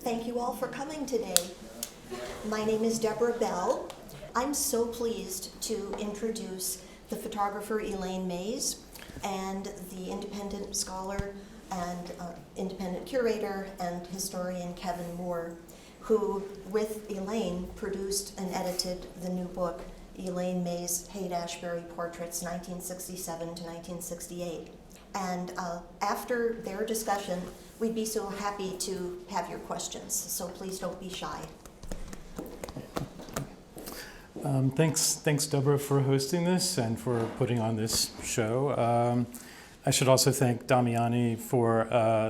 Thank you all for coming today. My name is Deborah Bell. I'm so pleased to introduce the photographer Elaine Mayes and the independent scholar and independent curator and historian Kevin Moore, who, with Elaine, produced and edited the new book, Elaine Mayes' Haight-Ashbury Portraits, 1967 to 1968. And after their discussion, we'd be so happy to have your questions, so please don't be shy. Thanks, Deborah, for hosting this and for putting on this show. I should also thank Damiani for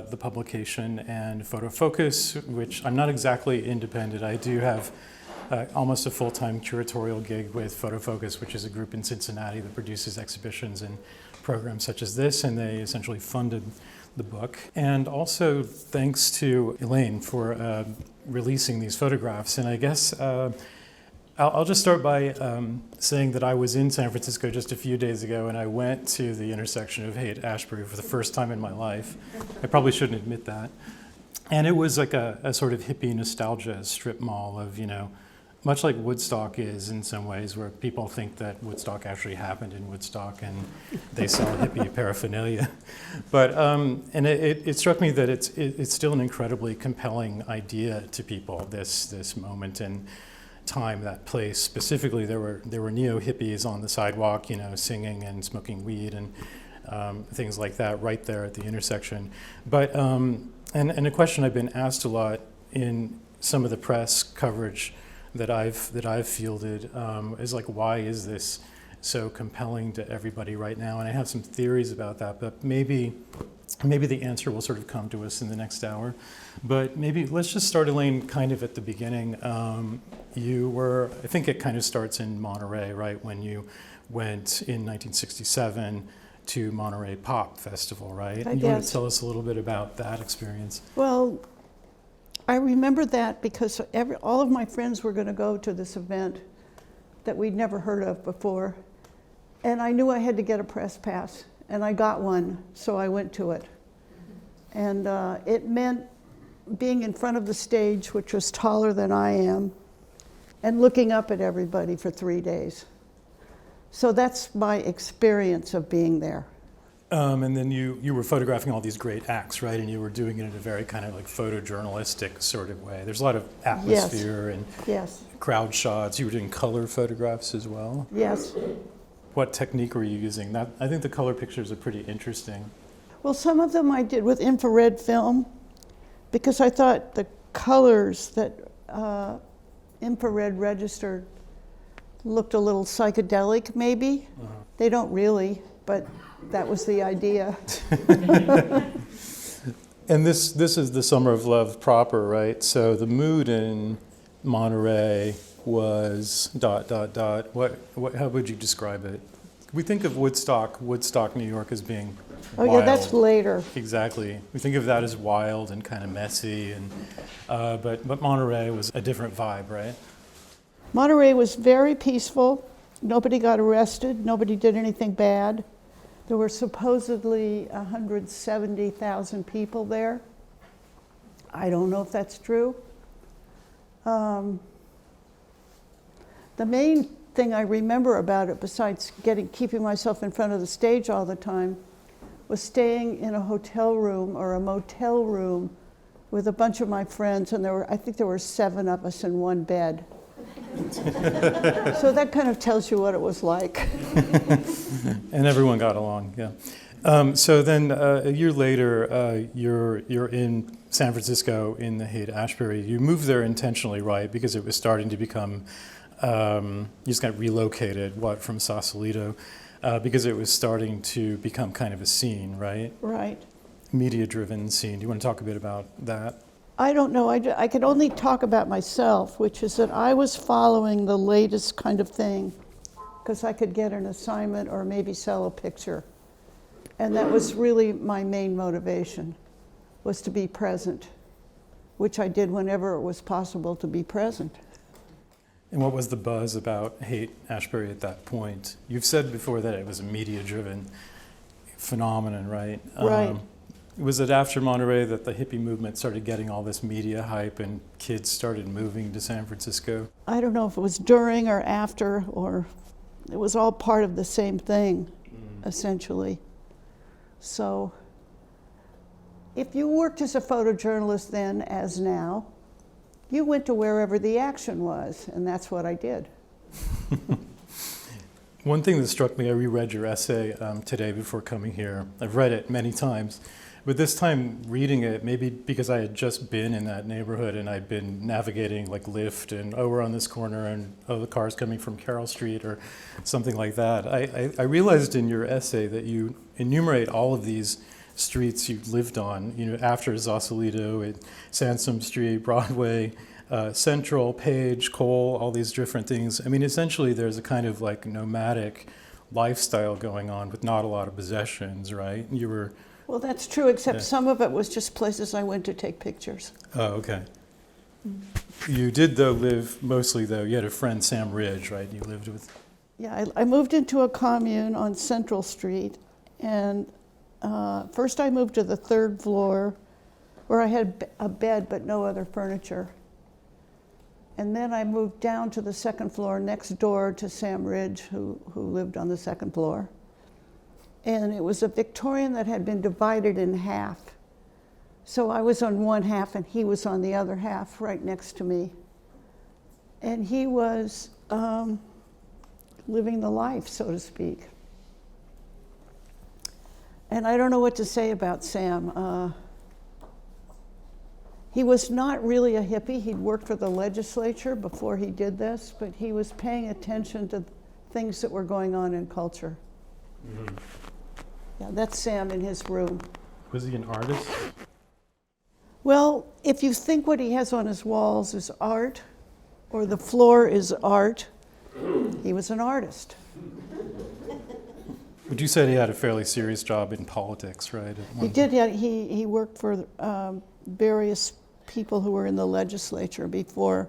the publication and Photo Focus, which I'm not exactly independent. I do have almost a full-time curatorial gig with Photo Focus, which is a group in Cincinnati that produces exhibitions and programs such as this, and they essentially funded the book. And also thanks to Elaine for releasing these photographs. And I guess I'll just start by saying that I was in San Francisco just a few days ago, and I went to the intersection of Haight-Ashbury for the first time in my life. I probably shouldn't admit that. And it was like a sort of hippie nostalgia strip mall of, much like Woodstock is in some ways, where people think that Woodstock actually happened in Woodstock and they sell hippie paraphernalia. But and it struck me that it's still an incredibly compelling idea to people, this moment in time, that place. Specifically, there were neo-hippies on the sidewalk, singing and smoking weed and things like that right there at the intersection. But and a question I've been asked a lot in some of the press coverage that I've fielded is like, why is this so compelling to everybody right now? And I have some theories about that, but maybe the answer will sort of come to us in the next hour. But maybe let's just start, Elaine, kind of at the beginning. I think it kind of starts in Monterey, right, when you went in 1967 to Monterey Pop Festival, right? You want to tell us a little bit about that experience? Well, I remember that because all of my friends were going to go to this event that we'd never heard of before. And I knew I had to get a press pass, and I got one, so I went to it. And it meant being in front of the stage, which was taller than I am, and looking up at everybody for 3 days. So that's my experience of being there. And then you were photographing all these great acts, right? And you were doing it in a very kind of like photojournalistic sort of way. There's a lot of atmosphere and crowd shots. You were doing color photographs as well? Yes. What technique were you using? I think the color pictures are pretty interesting. Well, some of them I did with infrared film because I thought the colors that infrared registered looked a little psychedelic, maybe. Uh-huh. They don't really, but that was the idea. And this is the Summer of Love proper, right? So the mood in Monterey was ... What? How would you describe it? We think of Woodstock, New York, as being wild. Yeah, that's later. Exactly. We think of that as wild and kind of messy, and but Monterey was a different vibe, right? Monterey was very peaceful. Nobody got arrested. Nobody did anything bad. There were supposedly 170,000 people there. I don't know if that's true. The main thing I remember about it, besides keeping myself in front of the stage all the time, was staying in a hotel room or a motel room with a bunch of my friends, and I think there were 7 of us in one bed. So that kind of tells you what it was like. And everyone got along, yeah. So then a year later, you're in San Francisco in the Haight-Ashbury. You moved there intentionally, right? Because it was starting to become, you just got relocated, from Sausalito, because it was starting to become kind of a scene, right? Right. Media-driven scene. Do you want to talk a bit about that? I don't know. I can only talk about myself, which is that I was following the latest kind of thing because I could get an assignment or maybe sell a picture. And that was really my main motivation, was to be present, which I did whenever it was possible to be present. And what was the buzz about Haight-Ashbury at that point? You've said before that it was a media-driven phenomenon, right? Right. Was it after Monterey that the hippie movement started getting all this media hype and kids started moving to San Francisco? I don't know if it was during or after, or it was all part of the same thing, essentially. So if you worked as a photojournalist then, as now, you went to wherever the action was, and that's what I did. One thing that struck me, I reread your essay today before coming here. I've read it many times, but this time reading it, maybe because I had just been in that neighborhood and I'd been navigating like Lyft and, oh, we're on this corner and, oh, the car's coming from Carroll Street or something like that. I realized in your essay that you enumerate all of these streets you lived on, after Sausalito, at Sansom Street, Broadway, Central, Page, Cole, all these different things. I mean, essentially there's a kind of like nomadic lifestyle going on with not a lot of possessions, right? You were... Well, that's true, except some of it was just places I went to take pictures. Oh, okay. You did, though, live mostly, though, you had a friend, Sam Ridge, right? You lived with... Yeah, I moved into a commune on Central Street, and first I moved to the 3rd floor where I had a bed but no other furniture. And then I moved down to the 2nd floor next door to Sam Ridge, who lived on the 2nd floor. And it was a Victorian that had been divided in half. So I was on one half and he was on the other half, right next to me. And he was living the life, so to speak. And I don't know what to say about Sam. He was not really a hippie. He'd worked for the legislature before he did this, but he was paying attention to things that were going on in culture. Mm-hmm. Yeah, that's Sam in his room. Was he an artist? Well, if you think what he has on his walls is art, or the floor is art, he was an artist. But you said he had a fairly serious job in politics, right? He did. He worked for various people who were in the legislature before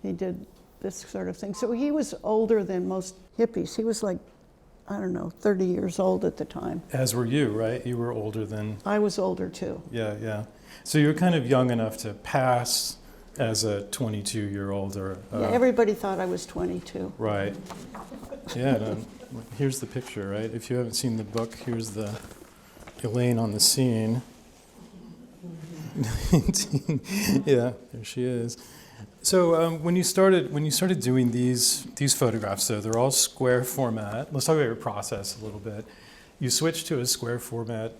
he did this sort of thing. So he was older than most hippies. He was like, I don't know, 30 years old at the time. As were you, right? You were older than... I was older too. Yeah, yeah. So you were kind of young enough to pass as a 22-year-old or... Yeah, everybody thought I was 22. Right. Yeah, no, here's the picture, right? If you haven't seen the book, here's the Elaine on the scene. Yeah, there she is. So when you started doing these photographs, though, they're all square format. Let's talk about your process a little bit. You switched to a square format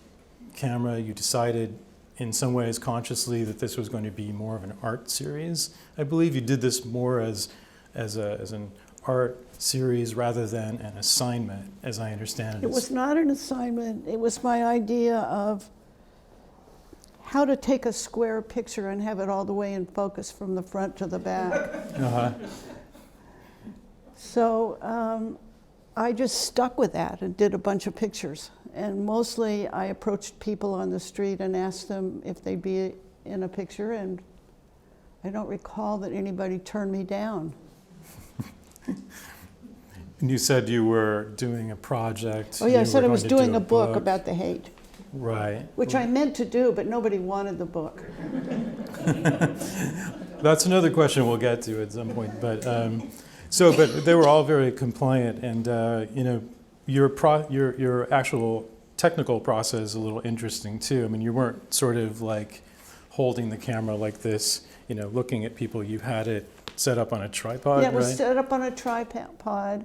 camera. You decided, in some ways, consciously, that this was going to be more of an art series. I believe you did this more as an art series rather than an assignment, as I understand it. It was not an assignment. It was my idea of how to take a square picture and have it all the way in focus from the front to the back. Uh-huh. So I just stuck with that and did a bunch of pictures. And mostly I approached people on the street and asked them if they'd be in a picture, and I don't recall that anybody turned me down. And you said you were doing a project. Oh yeah, I said I was doing do a book about the Haight. Right. Which I meant to do, but nobody wanted the book. That's another question we'll get to at some point. But but they were all very compliant, and your actual technical process is a little interesting too. I mean, you weren't sort of like holding the camera like this, looking at people. You had it set up on a tripod, yeah, it was right? set up on a tripod.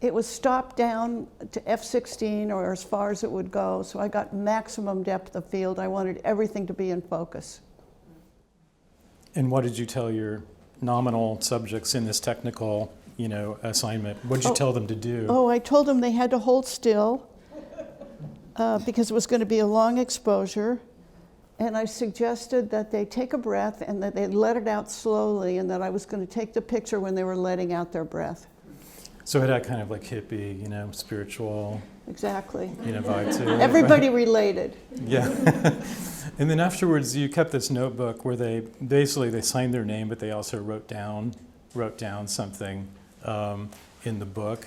It was stopped down to f/16 or as far as it would go, so I got maximum depth of field. I wanted everything to be in focus. And what did you tell your nominal subjects in this technical, assignment? What did you tell them to do? Oh, I told them they had to hold still because it was going to be a long exposure. And I suggested that they take a breath and that they let it out slowly, and that I was going to take the picture when they were letting out their breath. So it had kind of like hippie, spiritual, Exactly. Vibe to it. Everybody related. Yeah. And then afterwards, you kept this notebook where they signed their name, but they also wrote down something in the book.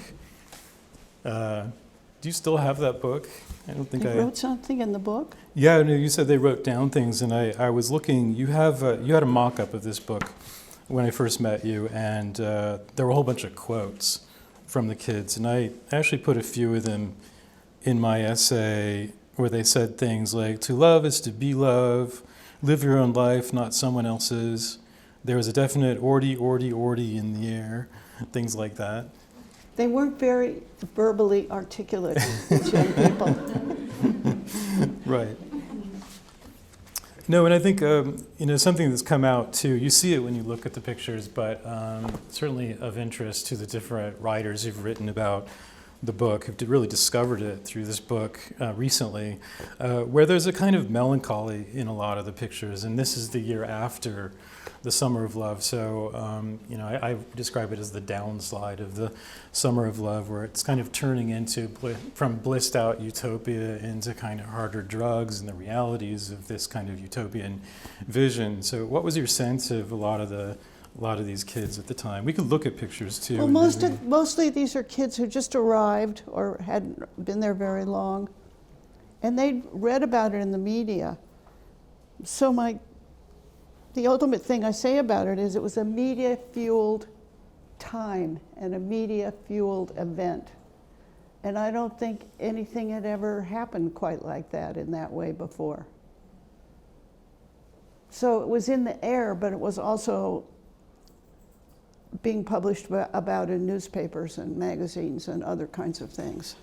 Do you still have that book? I don't think They wrote something in the book? Yeah, no, you said they wrote down things, and I was looking. You had a mock-up of this book when I first met you, and there were a whole bunch of quotes from the kids, and I actually put a few of them in my essay where they said things like, "To love is to be loved, live your own life, not someone else's. There was a definite ordy, ordy, ordy in the air," things like that. They weren't very verbally articulate, these young people. Right. No, and I think something that's come out too. You see it when you look at the pictures, but certainly of interest to the different writers who've written about the book, who've really discovered it through this book recently, where there's a kind of melancholy in a lot of the pictures, and this is the year after the Summer of Love. So, I describe it as the downslide of the Summer of Love, where it's kind of turning into from blissed out utopia into kind of harder drugs and the realities of this kind of utopian vision. So, what was your sense of a lot of these kids at the time? We could look at pictures too. Well, mostly these are kids who just arrived or hadn't been there very long, and they'd read about it in the media. So the ultimate thing I say about it is it was a media-fueled time and a media-fueled event. And I don't think anything had ever happened quite like that in that way before. So it was in the air, but it was also being published about in newspapers and magazines and other kinds of things.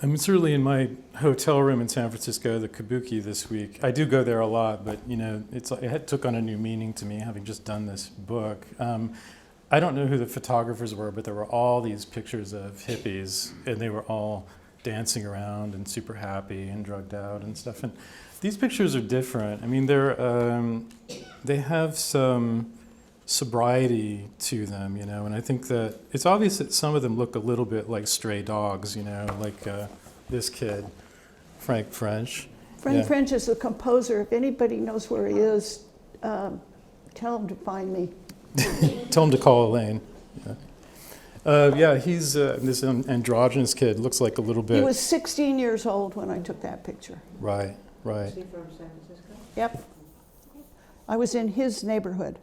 I'm certainly in my hotel room in San Francisco, the Kabuki, this week. I do go there a lot, but it took on a new meaning to me, having just done this book. I don't know who the photographers were, but there were all these pictures of hippies, and they were all dancing around and super happy and drugged out and stuff. And these pictures are different. I mean, they have some sobriety to them, and I think that it's obvious that some of them look a little bit like stray dogs, like this kid, Frank French. Frank French is the composer. If anybody knows where he is, tell him to find me. Tell him to call Elaine. He's this androgynous kid, looks like a little bit. He was 16 years old when I took that picture. Right. Is he from San Francisco? Yep. I was in his neighborhood.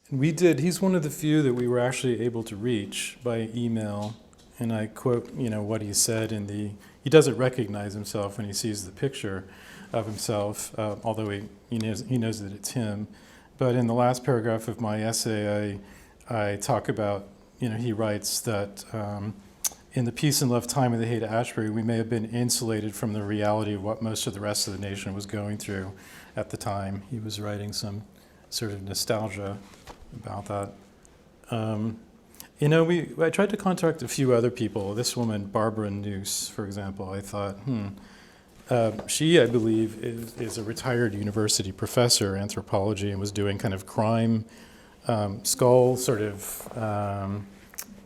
He's one of the few that we were actually able to reach by email, and I quote, what he said he doesn't recognize himself when he sees the picture of himself, although he knows that it's him. But in the last paragraph of my essay, I talk about, he writes that in the peace and love time of the Haight-Ashbury, we may have been insulated from the reality of what most of the rest of the nation was going through at the time. He was writing some sort of nostalgia about that. I tried to contact a few other people. This woman, Barbara Noose, for example, I thought, she, I believe, is a retired university professor, anthropology, and was doing kind of crime skull sort of,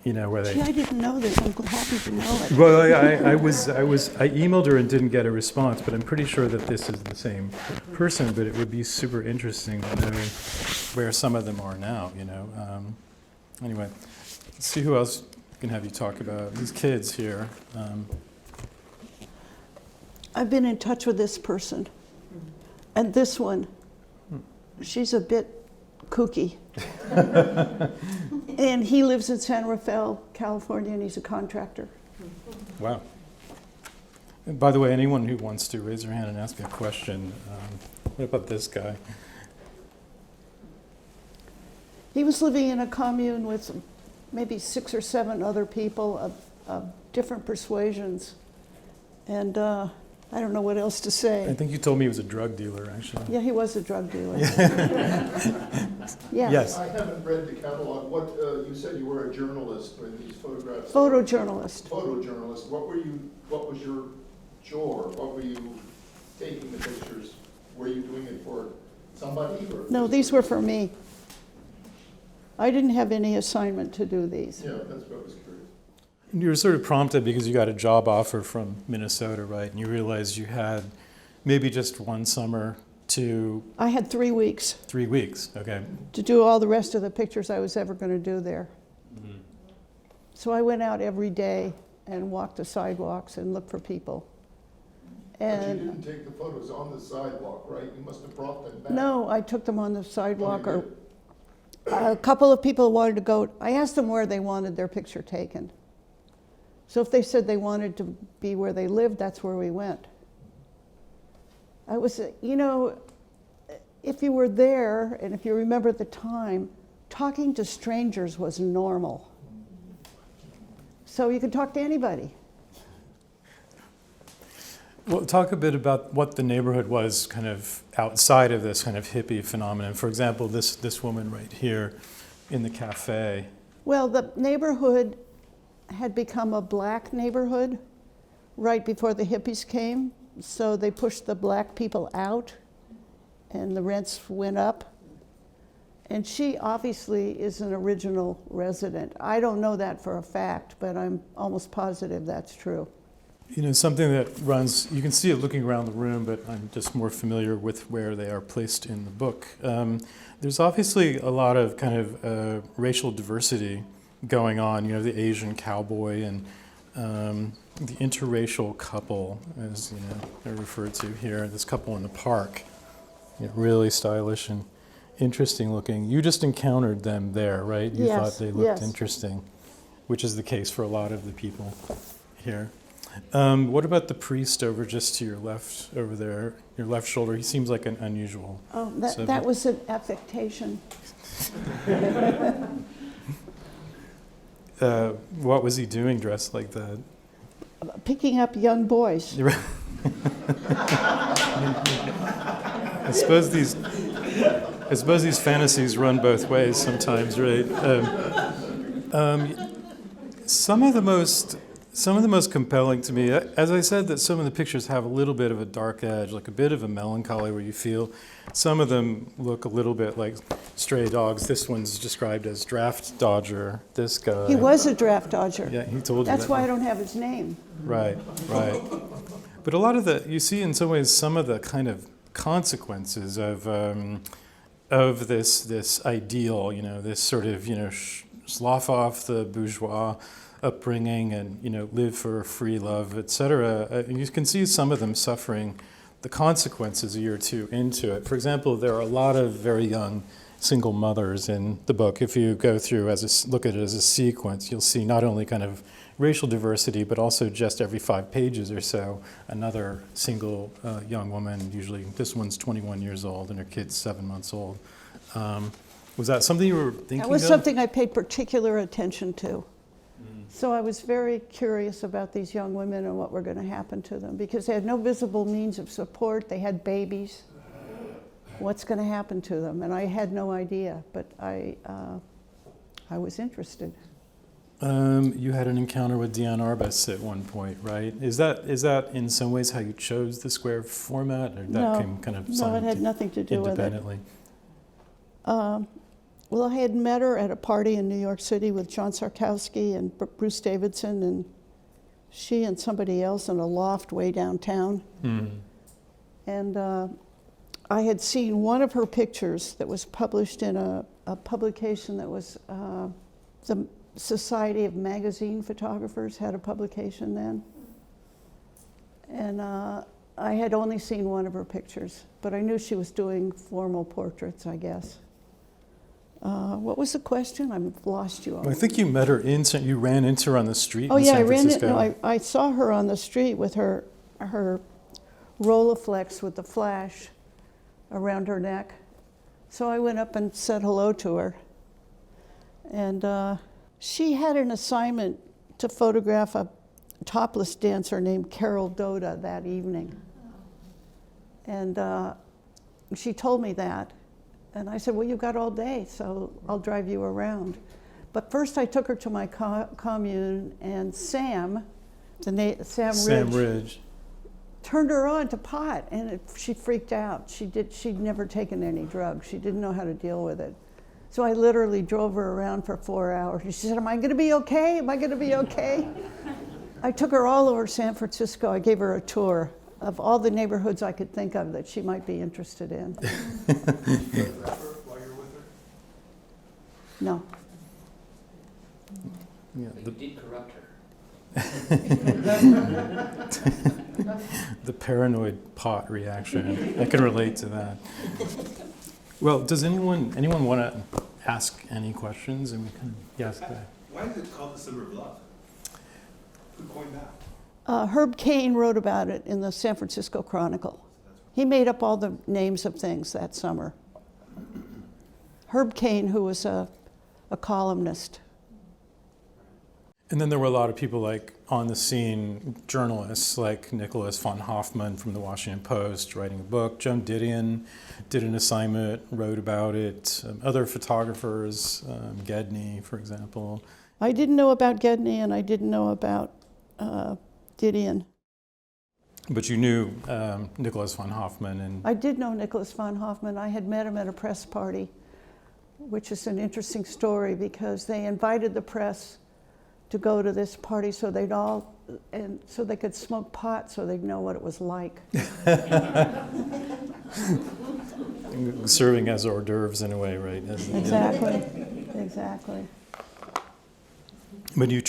where they... Gee, I didn't know this. I'm happy to know it. Well, I emailed her and didn't get a response, but I'm pretty sure that this is the same person, but it would be super interesting to know where some of them are now, Anyway, let's see who else can have you talk about. These kids here. I've been in touch with this person. And this one, she's a bit kooky. And he lives in San Rafael, California, and he's a contractor. Wow. And by the way, anyone who wants to raise their hand and ask a question, what about this guy? He was living in a commune with maybe 6 or 7 other people of different persuasions. And I don't know what else to say. I think you told me he was a drug dealer, actually. Yeah, he was a drug dealer. Yeah. Yes. I haven't read the catalog. What you said you were a journalist for these photographs. Photojournalist. Photojournalist. What was your chore? What were you taking the pictures? Were you doing it for somebody? Or No, these were for me. I didn't have any assignment to do these. Yeah, that's what I was curious. You were sort of prompted because you got a job offer from Minnesota, right? And you realized you had maybe just one summer to... I had 3 weeks 3 weeks, okay. to do all the rest of the pictures I was ever going to do there. Mm-hmm. So I went out every day and walked the sidewalks and looked for people. But you And didn't take the photos on the sidewalk, right? You must have brought them back. no, I took them on the sidewalk, Oh, you or did? a couple of people wanted to go. I asked them where they wanted their picture taken. So if they said they wanted to be where they lived, that's where we went. I was, you know, if you were there, and if you remember at the time, talking to strangers was normal. So you could talk to anybody. Well, talk a bit about what the neighborhood was kind of outside of this kind of hippie phenomenon. For example, this woman right here in the cafe. Well, the neighborhood had become a black neighborhood right before the hippies came. So they pushed the black people out and the rents went up. And she obviously is an original resident. I don't know that for a fact, but I'm almost positive that's true. You know, something that runs, you can see it looking around the room, but I'm just more familiar with where they are placed in the book. There's obviously a lot of kind of racial diversity going on, you know, the Asian cowboy and the interracial couple, as you know, they're referred to here, this couple in the park, you know, really stylish and interesting looking. You just encountered them there, right? You Yes, thought they looked yes. interesting, which is the case for a lot of the people here. What about the priest over just to your left, over there, your left shoulder? He seems like an unusual. Oh, subject. that was an affectation. What was he doing dressed like that? Picking up young boys. You're right. I suppose these fantasies run both ways sometimes, right? Some of the most compelling to me, as I said, that some of the pictures have a little bit of a dark edge, like a bit of a melancholy where you feel some of them look a little bit like stray dogs. This one's described as draft dodger, this guy. He was a draft dodger. Yeah, he told you That's that. why I don't have his name. Right. But a lot of you see in some ways some of the kind of consequences of this ideal, you know, this sort of, you know, slough off the bourgeois upbringing and, you know, live for free love, etc. You can see some of them suffering the consequences a year or two into it. For example, there are a lot of very young single mothers in the book. If you go through look at it as a sequence, you'll see not only kind of racial diversity, but also just every 5 pages or so, another single young woman, usually this one's 21 years old and her kid's 7 months old. Was that something you were thinking of? That was something I paid particular attention to. So I was very curious about these young women and what were going to happen to them, because they had no visible means of support. They had babies. What's going to happen to them? And I had no idea, but I was interested. You had an encounter with Diane Arbus at one point, right? Is that in some ways how you chose the square format, or that came kind of No, it had nothing to do with it. independently? Well, I had met her at a party in New York City with John Sarkowski and Bruce Davidson, and she and somebody else in a loft way downtown. And I had seen one of her pictures that was published in a publication that was the Society of Magazine Photographers had a publication then. And I had only seen one of her pictures, but I knew she was doing formal portraits, I guess. What was the question? I've lost you all. I think you met her you ran into her on the street Oh in yeah, San I ran Francisco. it. No, I saw her on the street with her Rolleiflex with the flash around her neck. So I went up and said hello to her. And she had an assignment to photograph a topless dancer named Carol Doda that evening. And she told me that. And I said, well, you've got all day, so I'll drive you around. But first I took her to my commune, and Sam Ridge, turned her on to pot, and she freaked out. She'd never taken any drugs. She didn't know how to deal with it. So I literally drove her around for 4 hours. She said, am I gonna be okay? Am I gonna be okay? I took her all over San Francisco. I gave her a tour of all the neighborhoods I could think of that she might be interested in. While you're with her? No. Yeah, But you did corrupt her. the paranoid pot reaction. I can relate to that. Well, does anyone want to ask any questions? And we can, yes. Go ahead. Why is it called the Summer of Love? Who coined that? Herb Caen wrote about it in the San Francisco Chronicle. He made up all the names of things that summer. Herb Caen, who was a columnist. And then there were a lot of people like on the scene, journalists like Nicholas von Hoffman from the Washington Post writing a book. Joan Didion did an assignment, wrote about it. Other photographers, Gedney, for example. I didn't know about Gedney and I didn't know about Didion. But you knew Nicholas von Hoffman. And I did know Nicholas von Hoffman. I had met him at a press party, which is an interesting story because they invited the press to go to this party so they could smoke pot so they'd know what it was like. Serving as hors d'oeuvres in a way, right? Exactly, exactly. But you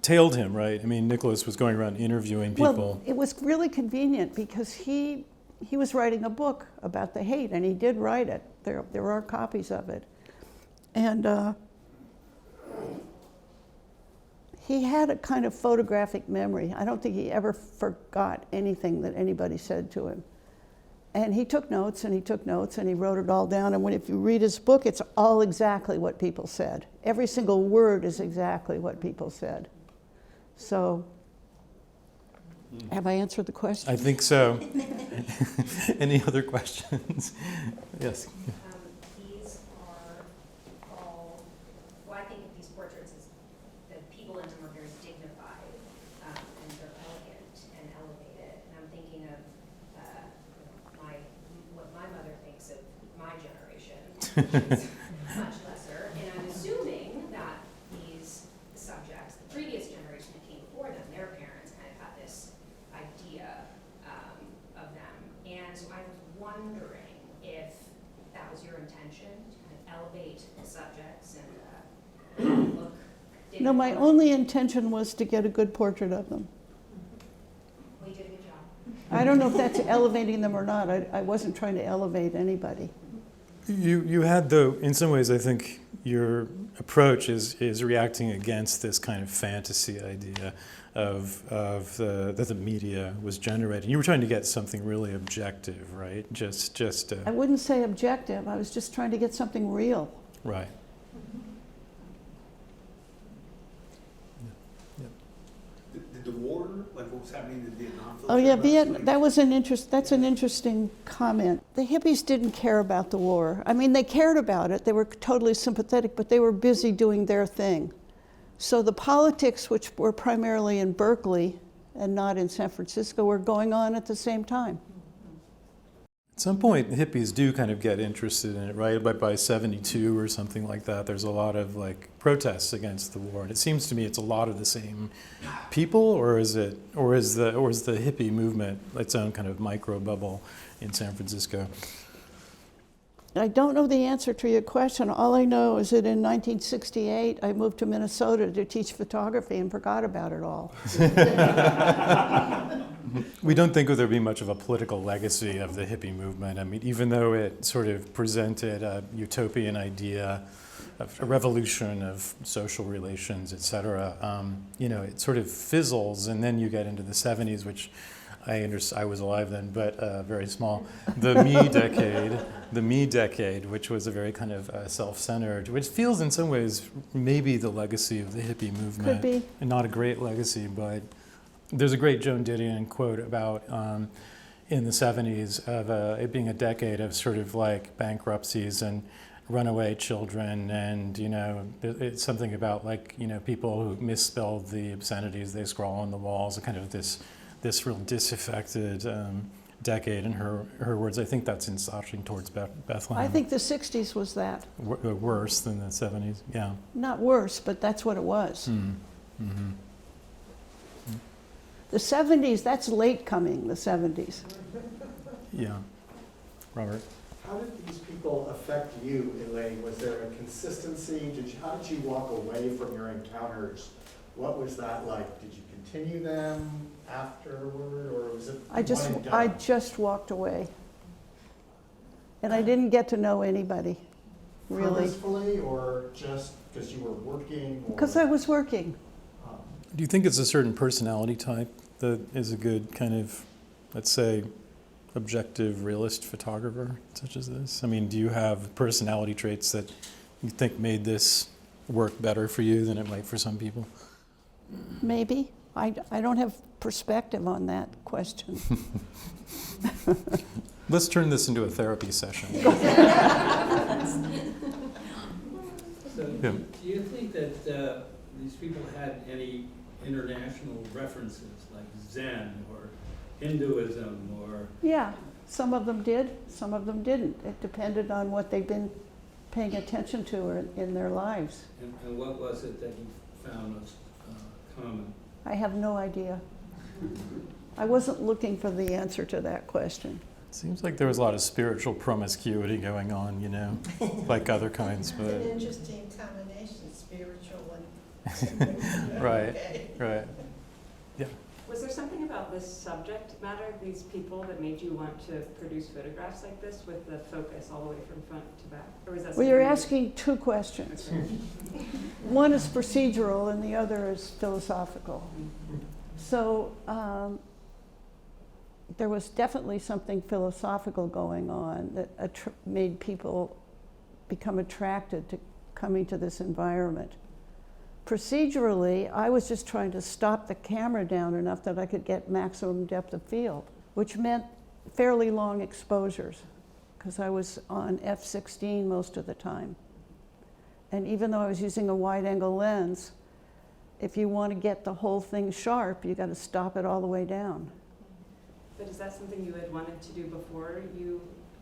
tailed him, right? I mean, Nicholas was going around interviewing people. Well, it was really convenient because he was writing a book about the Haight, and he did write it. There are copies of it. And he had a kind of photographic memory. I don't think he ever forgot anything that anybody said to him. And he took notes, and he took notes, and he wrote it all down. And if you read his book, it's all exactly what people said. Every single word is exactly what people said. So, have I answered the question? I think so. Any other questions? Yes. These are all, well, I think of these portraits as the people in them are very dignified, and they're elegant and elevated. And I'm thinking of what my mother thinks of my generation, which is much lesser. And I'm assuming that these subjects, the previous generation that came before them, their parents kind of had this idea of them. And so I was wondering if that was your intention, to kind of elevate the subjects and look dignified. No, my only intention was to get a good portrait of them. Well, you did a good job. I don't know if that's elevating them or not. I wasn't trying to elevate anybody. You had, though, in some ways, I think your approach is reacting against this kind of fantasy idea that the media was generating. You were trying to get something really objective, right? I wouldn't say objective. I was just trying to get something real. Right. Did the war, like what was happening in Vietnam? Oh yeah, Vietnam. that's an interesting comment. The hippies didn't care about the war. I mean, they cared about it. They were totally sympathetic, but they were busy doing their thing. So the politics, which were primarily in Berkeley and not in San Francisco, were going on at the same time. At some point, hippies do kind of get interested in it, right? By 72 or something like that, there's a lot of like protests against the war, and it seems to me it's a lot of the same people, or is the hippie movement its own kind of micro bubble in San Francisco? I don't know the answer to your question. All I know is that in 1968, I moved to Minnesota to teach photography and forgot about it all. We don't think there'd be much of a political legacy of the hippie movement. I mean, even though it sort of presented a utopian idea of a revolution of social relations, et cetera, it sort of fizzles, and then you get into the 70s, which I was alive then, but very small. The me decade, which was a very kind of self-centered, which feels in some ways maybe the legacy of the hippie movement. Could be. And not a great legacy, but there's a great Joan Didion quote about in the 70s of it being a decade of sort of like bankruptcies and runaway children, and it's something about like people who misspelled the obscenities they scrawl on the walls, and kind of this real disaffected decade. In her words, I think that's inching towards Bethlehem. I think the 60s was that. Worse than the 70s, yeah. Not worse, but that's what it was. Mm-hmm. The 70s, that's late coming, the 70s. Yeah. Robert? how did these people affect you, Elaine? Was there a consistency? How did you walk away from your encounters? What was that like? Did you continue them afterward, or was it I just one and I done? just walked away, and I didn't get to know anybody, really, Purposefully, or just because you were working? Or, because I was working. um, Do you think it's a certain personality type that is a good kind of, let's say, objective, realist photographer such as this? I mean, do you have personality traits that you think made this work better for you than it might for some people? Maybe. I don't have perspective on that question. Let's turn this into a therapy session. So, Yeah. do you think that these people had any international references, like Zen or Hinduism or? Yeah, some of them did, some of them didn't. It depended on what they've been paying attention to in their lives. And what was it that you found was common? I have no idea. I wasn't looking for the answer to that question. Seems like there was a lot of spiritual promiscuity going on, you know, like other kinds, It's but an interesting combination, spiritual and. right, Okay. right. Yeah. Was there something about this subject matter, these people, that made you want to produce photographs like this with the focus all the way from front to back? Or was that Well, you're something asking two questions. Okay. One is procedural and the other is philosophical. So there was definitely something philosophical going on that made people become attracted to coming to this environment. Procedurally, I was just trying to stop the camera down enough that I could get maximum depth of field, which meant fairly long exposures, because I was on f/16 most of the time. And even though I was using a wide-angle lens, if you want to get the whole thing sharp, you got to stop it all the way down. But is that something you had wanted to do before you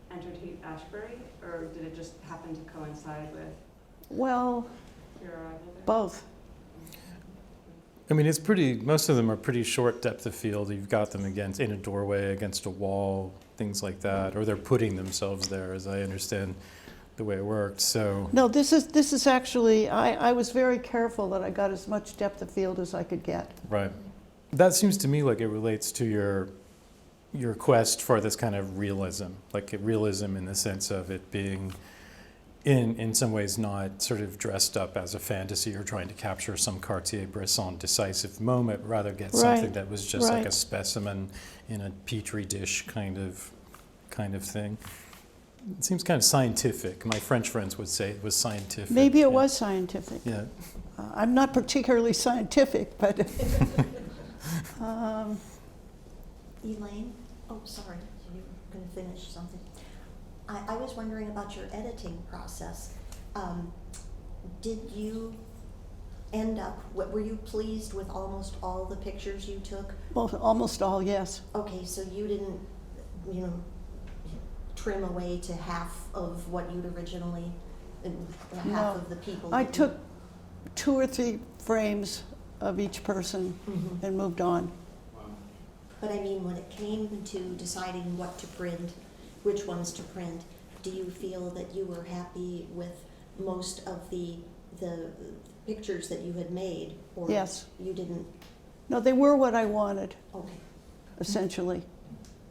entered Haight-Ashbury, or did it just happen to coincide with Well, your arrival there? both. I mean, it's pretty, most of them are pretty short depth of field. You've got them against, in a doorway, against a wall, things like that, or they're putting themselves there, as I understand the way it worked, so. No, this is actually, I was very careful that I got as much depth of field as I could get. Right. That seems to me like it relates to your quest for this kind of realism, like realism in the sense of it being in some ways not sort of dressed up as a fantasy or trying to capture some Cartier-Bresson decisive moment, rather get something Right, that was just like a right. specimen in a petri dish kind of thing. It seems kind of scientific. My French friends would say it was scientific. Maybe it yeah. was scientific. Yeah. I'm not particularly scientific, but Elaine? Oh, sorry, you were going to finish something. I was wondering about your editing process. Did you end up, were you pleased with almost all the pictures you took? well, almost all, yes. Okay, so you didn't, trim away to half of what you'd originally, half No. of the people? I that took 2 or 3 frames of each person Mhm. and moved on. Wow. But I mean, when it came to deciding what to print, which ones to print, do you feel that you were happy with most of the pictures that you had made? Or Yes. you didn't? No, they were what I wanted, Okay. essentially.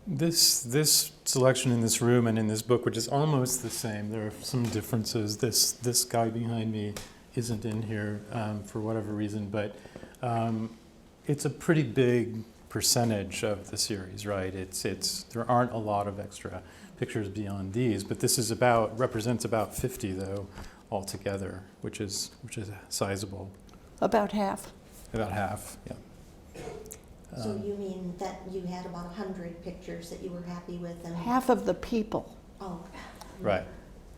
This selection in this room and in this book, which is almost the same, there are some differences. This guy behind me isn't in here for whatever reason, but it's a pretty big percentage of the series, right? There aren't a lot of extra pictures beyond these, but this is represents about 50 though altogether, which is sizable. About half. About half, yeah. So you mean that you had about 100 pictures that you were happy with? And Half of the people. Oh, Right.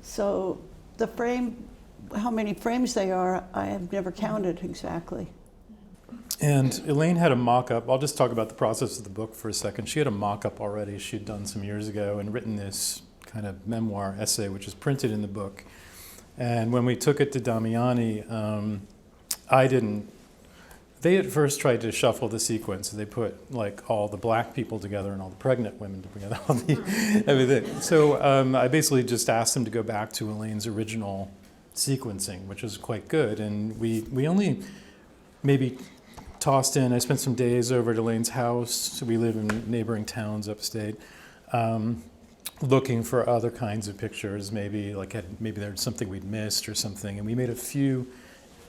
So the frame, how many frames they are, I have never counted exactly. And Elaine had a mock-up. I'll just talk about the process of the book for a second. She had a mock-up already she'd done some years ago and written this kind of memoir essay, which is printed in the book. And when we took it to Damiani, They at first tried to shuffle the sequence. They put like all the black people together and all the pregnant women together, all the everything. So I basically just asked them to go back to Elaine's original sequencing, which was quite good. And we only maybe tossed in, I spent some days over at Elaine's house. So we live in neighboring towns upstate, looking for other kinds of pictures, maybe there's something we'd missed or something. And we made a few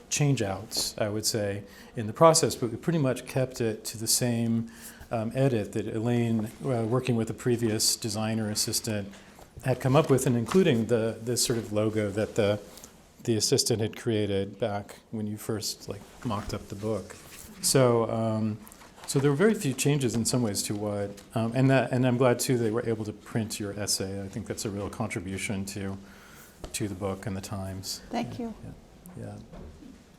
change-outs, I would say, in the process, but we pretty much kept it to the same edit that Elaine, working with a previous designer assistant, had come up with, and including this sort of logo that the assistant had created back when you first mocked up the book. So there were very few changes in some ways to what, and I'm glad too they were able to print your essay. I think that's a real contribution to the book and the Times. Thank you. Yeah.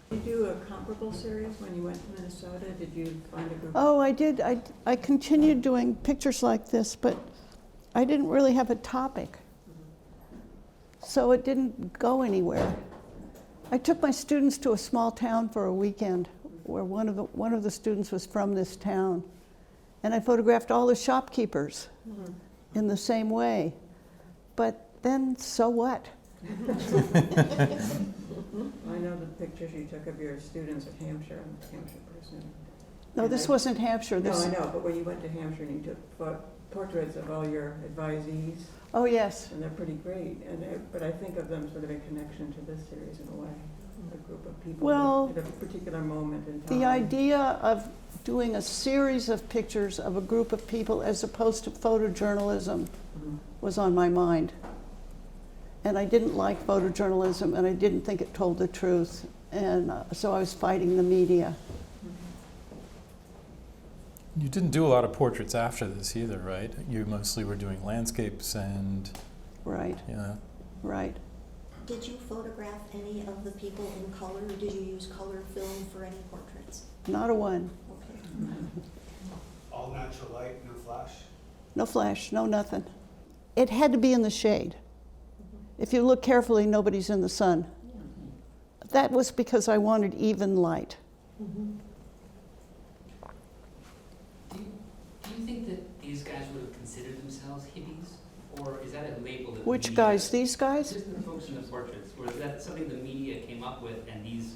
Did you do a comparable series when you went to Minnesota? Did you find a group? Oh, I did. I continued doing pictures like this, but I didn't really have a topic. So it didn't go anywhere. I took my students to a small town for a weekend where one of the students was from this town. And I photographed all the shopkeepers in the same way. But then, so what? I know the pictures you took of your students at Hampshire. I'm a Hampshire person. No, this wasn't Hampshire. No, I know, but when you went to Hampshire and you took portraits of all your advisees, Oh, yes. and they're pretty great. But I think of them sort of in connection to this series in a way, a group of people Well, at a particular moment in time. The idea of doing a series of pictures of a group of people as opposed to photojournalism was on my mind. And I didn't like photojournalism, and I didn't think it told the truth. And so I was fighting the media. You didn't do a lot of portraits after this either, right? You mostly were doing landscapes and... Right. Yeah. Right. Did you photograph any of the people in color, or did you use color film for any portraits? Not a one. Okay. All natural light, no flash? No flash, no nothing. It had to be in the shade. If you look carefully, nobody's in the sun. That was because I wanted even light. Do you think that these guys would have considered themselves hippies? Or is that a label that Which guys? These guys? Just the folks in the portraits. Or is that something the media came up with and these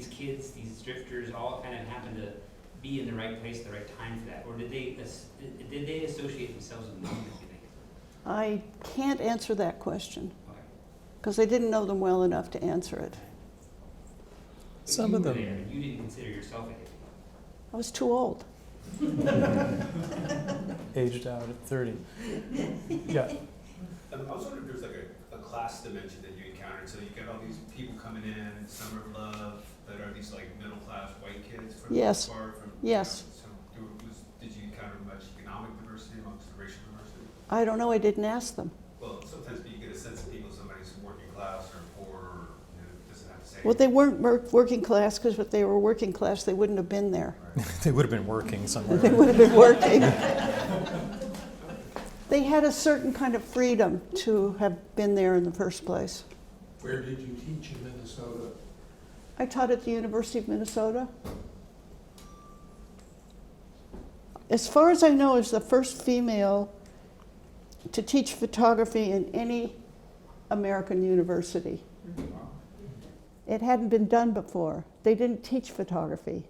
kids, these drifters, all kind of happened to be in the right place at the right time for that? Or did they associate themselves with the movement, you think? I can't answer that question because I didn't know them well enough to answer it. But Some of them. You didn't consider yourself a hippie. I was too old. Aged out at 30. Yeah. I was wondering if there's a class dimension that you encountered. So you get all these people coming in, summer of love, that are these middle class white kids for the Yes. most part. Yes. So did you encounter much economic diversity amongst the racial diversity? I don't know. I didn't ask them. Well, sometimes you get a sense of people, somebody's working class or poor, or doesn't have to say. Well, they weren't working class because if they were working class, they wouldn't have been there. Right. They would have been working somewhere. They would have been working. They had a certain kind of freedom to have been there in the first place. Where did you teach in Minnesota? I taught at the University of Minnesota. As far as I know, I was the first female to teach photography in any American university. It hadn't been done before. They didn't teach photography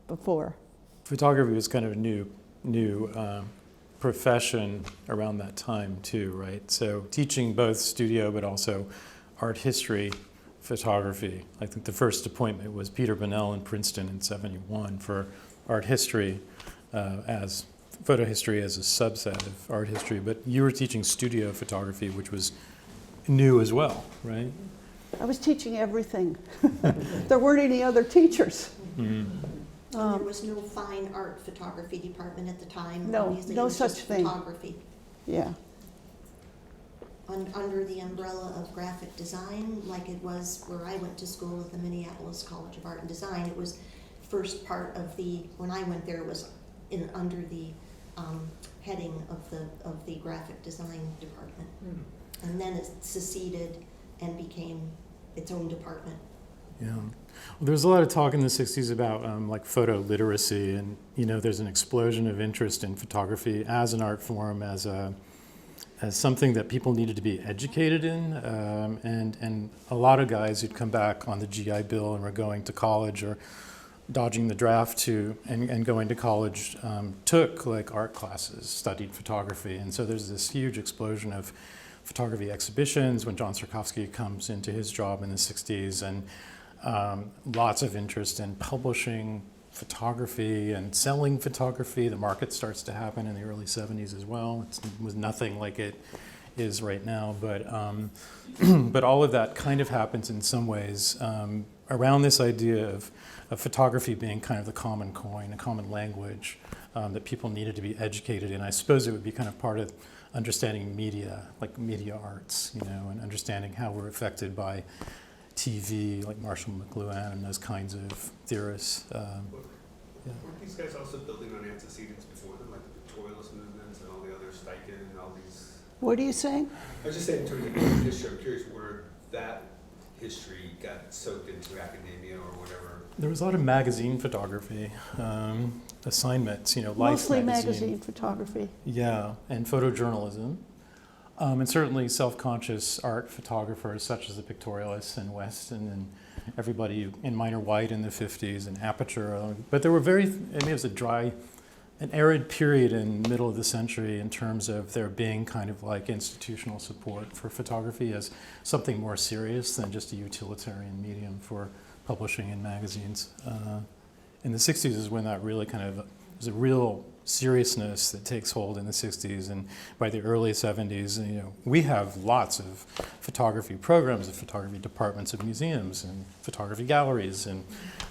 before. Photography was kind of a new profession around that time too, right? So teaching both studio but also art history photography. I think the first appointment was Peter Bunnell in Princeton in '71 for art history as photo history as a subset of art history. But you were teaching studio photography, which was new as well, right? I was teaching everything. There weren't any other teachers. Mm-hmm. There was no fine art photography department at the time. No, Obviously, no it was such just thing. Photography. Yeah. Under the umbrella of graphic design, like it was where I went to school at the Minneapolis College of Art and Design. It was first part of when I went there, it was under the heading of the graphic design department. And then it seceded and became its own department. Yeah. Well, there was a lot of talk in the 60s about like photo literacy, and there's an explosion of interest in photography as an art form, as something that people needed to be educated in, and a lot of guys who'd come back on the GI Bill and were going to college or dodging the draft and going to college took like art classes, studied photography, and so there's this huge explosion of photography exhibitions when John Sarkovsky comes into his job in the 60s, and lots of interest in publishing photography and selling photography. The market starts to happen in the early 70s as well. It was nothing like it is right now, but but all of that kind of happens in some ways around this idea of photography being kind of the common coin, a common language that people needed to be educated in. I suppose it would be kind of part of understanding media, like media arts, and understanding how we're affected by TV, like Marshall McLuhan and those kinds of theorists. Weren't these guys also building on antecedents before them, like the pictorialist movements and all the other Steichen and all these? What are you saying? I was just saying in terms of history, I'm curious where that history got soaked into academia or whatever. There was a lot of magazine photography, assignments, Life Mostly magazine photography. Yeah, and photojournalism. And certainly self-conscious art photographers such as the pictorialists and Weston and everybody in Minor White in the 50s and Aperture. But there were it was an arid period in the middle of the century in terms of there being kind of like institutional support for photography as something more serious than just a utilitarian medium for publishing in magazines. In the 60s is when that really kind of, there's a real seriousness that takes hold in the 60s, and by the early 70s, we have lots of photography programs, of photography departments of museums and photography galleries and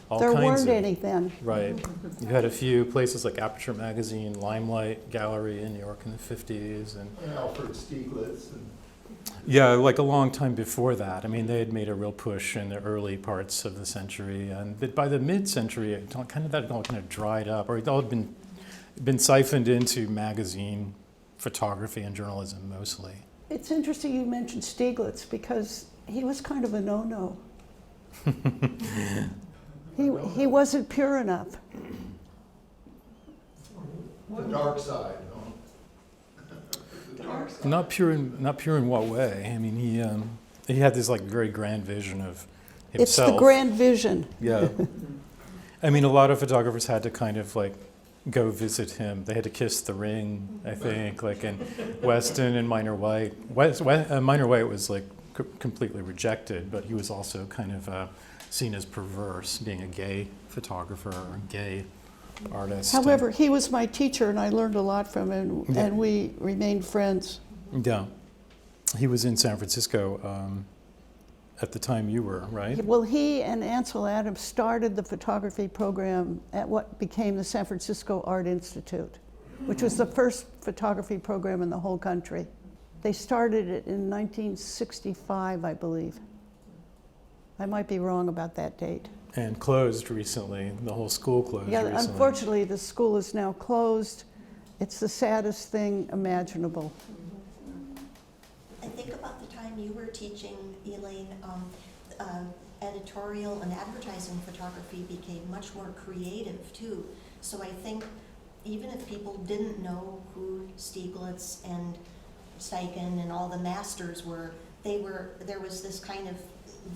all There kinds weren't of. any then. Right. You had a few places like Aperture Magazine, Limelight Gallery in New York in the 50s, and Alfred Stieglitz and yeah, like a long time before that. I mean, they had made a real push in the early parts of the century, but by the mid-century, that all kind of dried up, or it all had been siphoned into magazine photography and journalism mostly. It's interesting you mentioned Stieglitz because he was kind of a no-no. He wasn't pure enough. the dark side, The dark side. Not pure in what way? I mean, he had this like very grand vision of himself. It's the grand vision. Yeah. I mean, a lot of photographers had to kind of like go visit him. They had to kiss the ring, I think, like in Weston and Minor White. Minor White was like completely rejected, but he was also kind of seen as perverse, being a gay photographer or a gay artist. However, he was my teacher, and I learned a lot from him, and we remained friends. Yeah. He was in San Francisco at the time you were, right? Well, he and Ansel Adams started the photography program at what became the San Francisco Art Institute, which was the first photography program in the whole country. They started it in 1965, I believe. I might be wrong about that date. And closed recently. The whole school closed recently. Unfortunately, the school is now closed. It's the saddest thing imaginable. I think about the time you were teaching, Elaine, editorial and advertising photography became much more creative too. So I think even if people didn't know who Stieglitz and Steichen and all the masters were, there was this kind of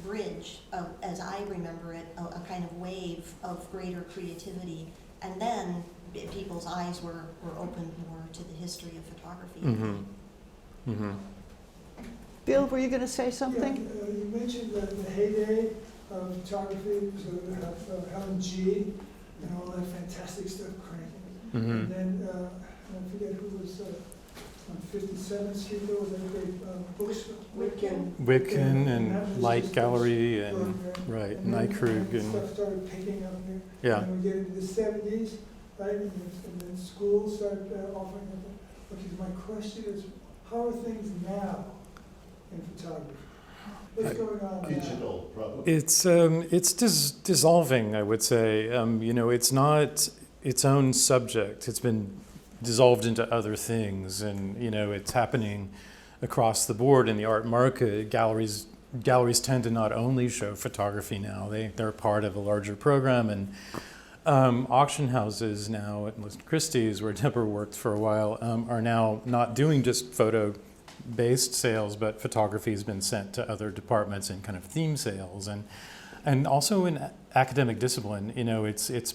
bridge, as I remember it, a kind of wave of greater creativity. And then people's eyes were opened more to the history of photography. Mm-hmm. Mm-hmm. Bill, were you going to say something? Yeah, you mentioned the heyday of photography, so Helen G. and all that fantastic stuff cranking. Mm-hmm. And then, I forget who was on 57th Street, there was a great bookstore. Wiccan and Light Gallery and, right, and Nykrug and, stuff started picking up here. yeah. And we get into the 70s, right, and then schools started offering it. Okay, my question is, how are things now in photography? What's going on now? Digital, probably. It's dissolving, I would say. It's not its own subject. It's been dissolved into other things, and it's happening across the board in the art market. Galleries galleries tend to not only show photography now, they're part of a larger program, and auction houses now at Christie's, where Deborah worked for a while, are now not doing just photo-based sales, but photography has been sent to other departments in kind of theme sales, and also in academic discipline. You know, it's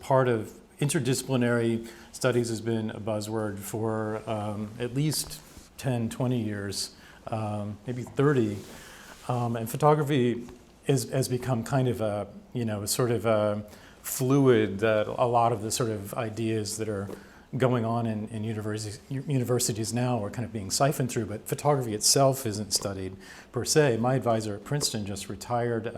part of interdisciplinary studies has been a buzzword for at least 10, 20 years, maybe 30. And photography has become kind of a, you know, sort of a fluid that a lot of the sort of ideas that are going on in universities now are kind of being siphoned through, but photography itself isn't studied per se. My advisor at Princeton just retired.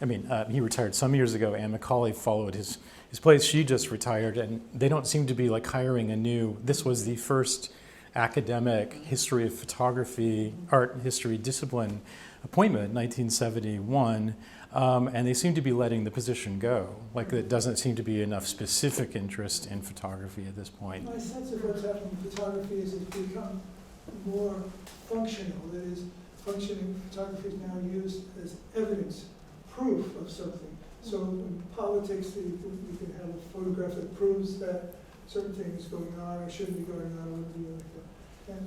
He retired some years ago. Anne Macaulay followed his place. She just retired, and they don't seem to be like hiring a new, this was the first academic history of photography, art history discipline appointment, 1971, and they seem to be letting the position go. Like, it doesn't seem to be enough specific interest in photography at this point. My sense of what's happening in photography is it's become more functional. That is, functioning photography is now used as evidence, proof of something. So in politics, you can have a photograph that proves that certain things going on or shouldn't be going on, or whatever like that. And,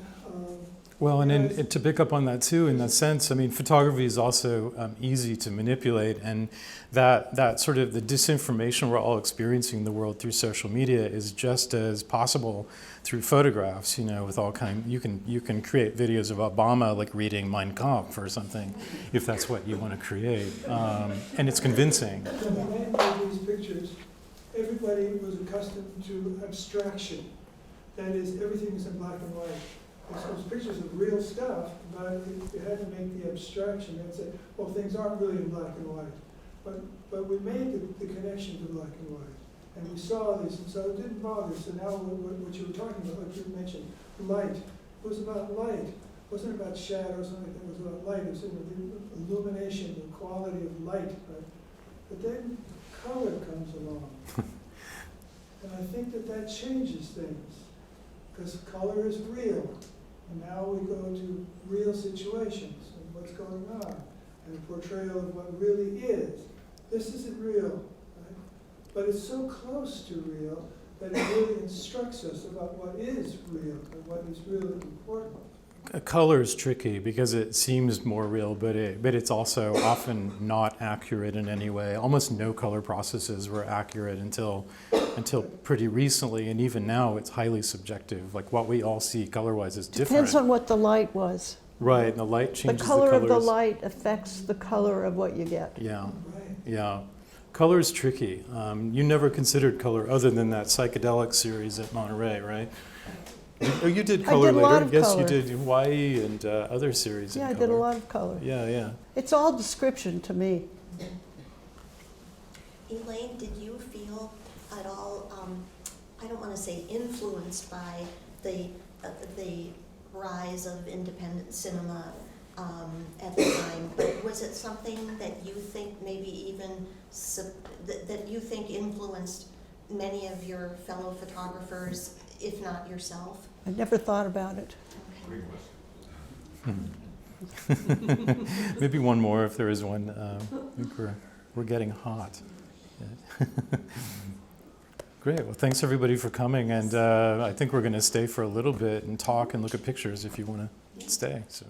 well, and to pick up on that too, in that sense, I mean, photography is also easy to manipulate, and that sort of the disinformation we're all experiencing in the world through social media is just as possible through photographs. You know, with all you can create videos of Obama like reading Mein Kampf or something, if that's what you want to create, and it's convincing. When I made these pictures, everybody was accustomed to abstraction. That is, everything is in black and white. Those pictures of real stuff, but you had to make the abstraction and say, well, things aren't really in black and white. But we made the connection to black and white. And we saw this, and so it didn't bother. So now what you were talking about, like you mentioned, light. It was about light. It wasn't about shadows, something that was about light. It was the illumination, the quality of light. Right? But then color comes along. And I think that changes things. Because color is real. And now we go to real situations and what's going on, and a portrayal of what really is. This isn't real, right? But it's so close to real that it really instructs us about what is real and what is really important. Color is tricky because it seems more real, but it's also often not accurate in any way. Almost no color processes were accurate until pretty recently, and even now it's highly subjective. Like, what we all see color-wise is different. Depends on what the light was. Right, and the light changes the color the colors. of the light affects the color of what you get. Yeah, yeah. Color is tricky. You never considered color other than that psychedelic series at Monterey, right? Oh, you did color later. I did a lot of yes, color. you did Hawaii and other series. Yeah, in I color. did a lot of color. Yeah, yeah. It's all description to me. Elaine, did you feel at all, I don't want to say influenced by the rise of independent cinema at the time, but was it something that you think maybe even, that you think influenced many of your fellow photographers, if not yourself? I never thought about it. Maybe one more if there is one. I think we're getting hot. Great. Well, thanks everybody for coming, and I think we're going to stay for a little bit and talk and look at pictures if you want to stay. So.